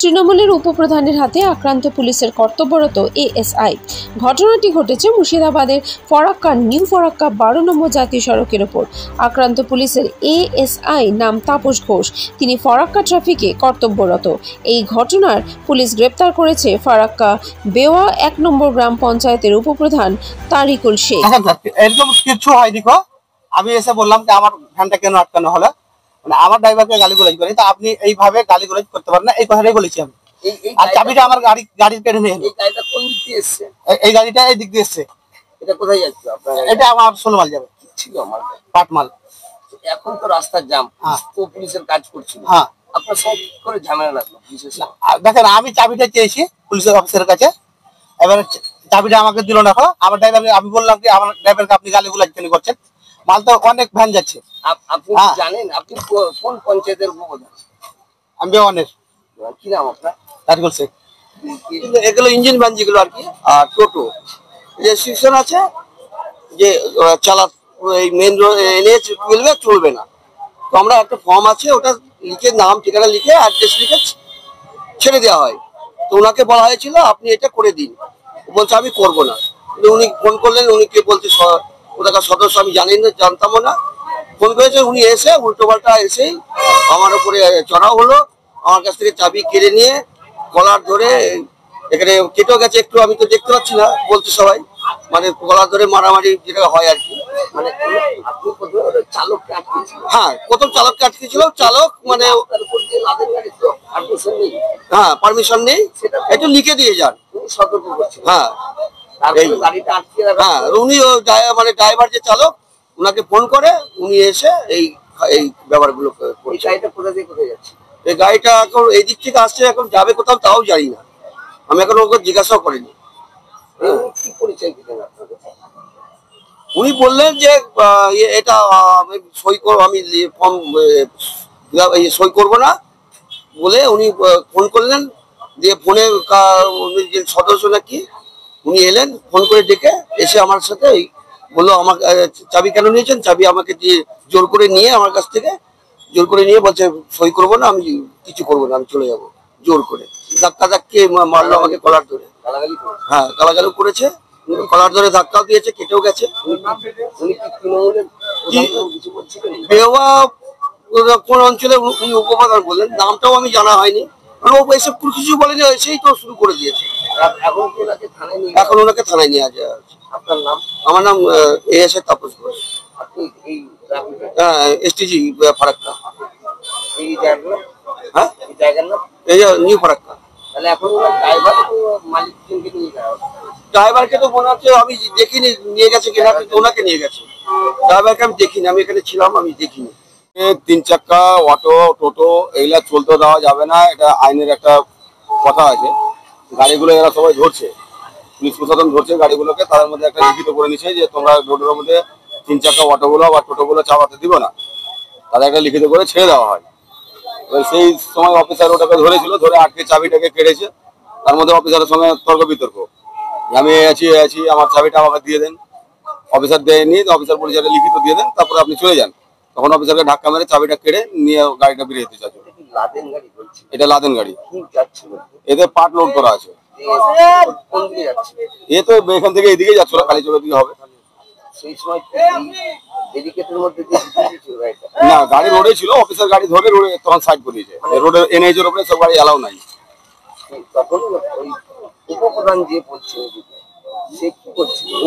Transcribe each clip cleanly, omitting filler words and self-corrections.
তৃণমূলের উপপ্রধানের হাতে আক্রান্ত পুলিশের কর্তব্যরত এএসআই। ঘটনাটি ঘটেছে মুর্শিদাবাদের ফরাক্কা নিউ ফরাক্কা 12 নম্বর জাতীয় সড়কের ওপর। আক্রান্ত পুলিশের এএসআই নাম তাপস ঘোষ। তিনি ফরাক্কা ট্রাফিকে কর্তব্যরত। এই ঘটনার পুলিশ গ্রেপ্তার করেছে ফরাক্কা বেওয়া 1 নম্বর গ্রাম পঞ্চায়েতের উপপ্রধান তারিকুল শেখ। এরকম কিছু হয়নি। আমি এসে বললাম যে আমার ভ্যানটা কেন আটকানো হলো, মানে আমার ড্রাইভারকে গালিগুলোজ করি, তা আপনি এইভাবে গালিগুলোজ করতে পারেন না, এই কথাটাই বলেছি আমি। আর চাবিটা আমার গাড়ির কেড়ে নিয়ে। এই গাড়িটা কোন দিক দিয়ে এসছে? এই গাড়িটা এই দিক দিয়ে এসছে। এটা কোথায় যাচ্ছে আপনার? এটা আমার সোলমাল যাবে। ছিল আমার পাটমাল। এখন তো রাস্তার জ্যাম, তো পুলিশের কাজ করছিল। হ্যাঁ, আপনার সব করে ঝামেলা লাগলো পুলিশের সাথে? দেখেন আমি চাবিটা চেয়েছি পুলিশের অফিসারের কাছে, এবার চাবিটা আমাকে দিল না। আমার ড্রাইভারকে আমি বললাম কি আমার ড্রাইভারকে আপনি গালিগুলোজ কেন করছেন, মাল তো অনেক ভ্যান যাচ্ছে। আপনি জানেন আপনি কোন পঞ্চায়েতের উপপ্রধান? আমি বেওয়ানের। কি নাম আপনার? তারিকুল শেখ। এগুলো ইঞ্জিন ভ্যান যেগুলো আর কি, আর টোটো রেস্ট্রিকশন আছে যে চালা এই মেন রোড এনএইচ 12 চলবে না। তো আমরা একটা ফর্ম আছে, ওটা লিখে নাম ঠিকানা লিখে অ্যাড্রেস লিখে ছেড়ে দেওয়া হয়। তো ওনাকে বলা হয়েছিল আপনি এটা করে দিন, বলছে আমি করবো না। উনি ফোন করলেন, উনি কে বলতে ওটাকার সদস্য আমি জানতামও না। ফোন করেছে, উনি এসে উল্টো পাল্টা এসেই আমার উপরে চড়াও হলো। আমার কাছ থেকে চাবি কেড়ে নিয়ে গলার ধরে এখানে কেটেও গেছে একটু, আমি তো দেখতে পাচ্ছি না বলছে সবাই, মানে গলার ধরে মারামারি যেটা হয় আর কি। মানে আপনি প্রথমে চালককে আটকেছিল? হ্যাঁ, প্রথম চালককে আটকেছিল। চালক মানে হ্যাঁ পারমিশন নেই, একটু লিখে দিয়ে যান, সতর্ক করছে। হ্যাঁ, হ্যাঁ, উনি মানে ড্রাইভার যে চালক, ওনাকে ফোন করে উনি এসে এই এই ব্যাপারগুলো করছে। গাড়িটা কোথা থেকে কোথায় যাচ্ছে? এই গাড়িটা এখন এই দিক থেকে আসছে, এখন যাবে কোথাও তাও জানি না, আমি এখন ওকে জিজ্ঞাসাও করিনি। কি পরিচয় দিলেন আপনাদের? উনি বললেন যে এটা সই করবো, আমি ফর্ম সই করবো না বলে উনি ফোন করলেন। দিয়ে ফোনে যে সদস্য নাকি উনি এলেন, ফোন করে ডেকে এসে আমার সাথে বললো আমাকে চাবি কেন নিয়েছেন, চাবি আমাকে দিয়ে জোর করে নিয়ে আমার কাছ থেকে জোর করে নিয়ে বলছে সই করবো না, আমি কিছু করবো না, আমি চলে যাবো। জোর করে ধাক্কা ধাক্কি মারলো আমাকে কলার ধরে। হ্যাঁ, গালাগালি করেছে, কলার ধরে ধাক্কাও দিয়েছে, কেটেও গেছে। বেওয়া কোন অঞ্চলে উনি উপপ্রধান বললেন, নামটাও আমি জানা হয়নি, এসব কিছু বলেনি, সেই তো শুরু করে দিয়েছে। এখন ওনাকে থানায় নিয়ে আসা হয়েছে। আপনার নাম? আমার নাম এএসআই তাপস ঘোষ। আপনি এই এসটিজি ফারাক্কা। এই জায়গার? হ্যাঁ, এই জায়গার নাম এই নিউ ফারাক্কা। তাহলে এখন ড্রাইভার তো মালিককে নিয়ে যাওয়া, ড্রাইভারকে তো মনে হচ্ছে আমি দেখিনি নিয়ে গেছে কিনা, কিন্তু ওনাকে নিয়ে গেছে। ড্রাইভারকে আমি দেখিনি, আমি এখানে ছিলাম, আমি দেখিনি। 3 চাক্কা অটো টোটো এগুলা চলতে দেওয়া যাবে না, এটা আইনের একটা কথা আছে। গাড়িগুলো এরা সবাই ধরছে, পুলিশ প্রশাসন ধরছে গাড়িগুলোকে, তাদের মধ্যে একটা লিখিত করে নিচ্ছে যে তোমরা রোডের মধ্যে 3 চাক্কা অটোগুলো বা টোটোগুলো চালাতে দিবে না, তাদের একটা লিখিত করে ছেড়ে দেওয়া হয়। সেই সময় অফিসার ওটাকে ধরেছিল, ধরে আটকে চাবিটাকে কেড়েছে। তার মধ্যে অফিসারের সঙ্গে তর্ক বিতর্ক, আমি আছি আমার চাবিটা আমাকে দিয়ে দেন। অফিসার দেয়নি, অফিসার বলেছে লিখিত দিয়ে দেন, তারপরে আপনি চলে যান। তখন অফিসারকে ধাক্কা মেরে চাবিটা কেড়ে নিয়ে গাড়িটা বেরিয়ে যেতে চাইছে। এটা লাদেন গাড়ি, এতে পাট লোড করা আছে। এ তো এখান থেকে এদিকে যাচ্ছিল, কালীচকের দিকে হবে। না, গাড়ি রোডে ছিল, অফিসার গাড়ি ধরে রোডে তখন সাইড করে দিয়েছে। রোডের এনএইচ এর উপরে সব গাড়ি এলাও নাই।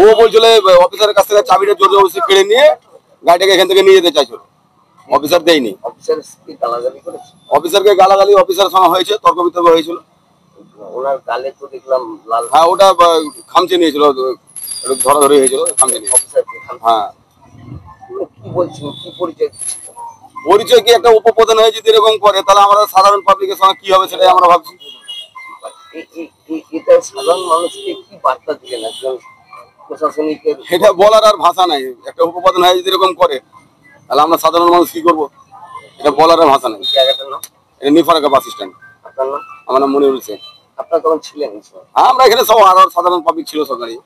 ও বলছিল অফিসারের কাছ থেকে চাবিটা জোর জবরদস্তি কেড়ে নিয়ে গাড়িটাকে এখান থেকে নিয়ে যেতে চাইছিল, অফিসার দেয়নি। অফিসারকে গালাগালি অফিসারের সঙ্গে হয়েছে, তর্ক বিতর্ক হয়েছিল। ওনার গালে তো দেখলাম লাল। হ্যাঁ, ওটা খামচে নিয়েছিল, ধরাধরি হয়েছিল খামচে নিয়ে। হ্যাঁ, কি বলছেন, কি পরিচয়? পরিচয় কি একটা উপপ্রধান হয়ে যদি এরকম করে, তাহলে আমরা সাধারণ পাবলিকের সঙ্গে কি হবে সেটাই আমরা ভাবছি। এটা সাধারণ মানুষকে কি বার্তা দিলেন একজন প্রশাসনিকের? এটা বলার আর ভাষা নাই। একটা উপপ্রধান হয়ে যদি এরকম করে, তাহলে আমরা সাধারণ মানুষ কি করবো, এটা বলার আর ভাষা নাই। জায়গাটার নাম? এটা নিউ ফারাক্কা বাস স্ট্যান্ড। আপনার নাম? আমার নাম মনিরুল শেখ। আপনার তখন ছিলেন? আমরা এখানে সব আরো সাধারণ পাবলিক ছিল সব গাড়ি।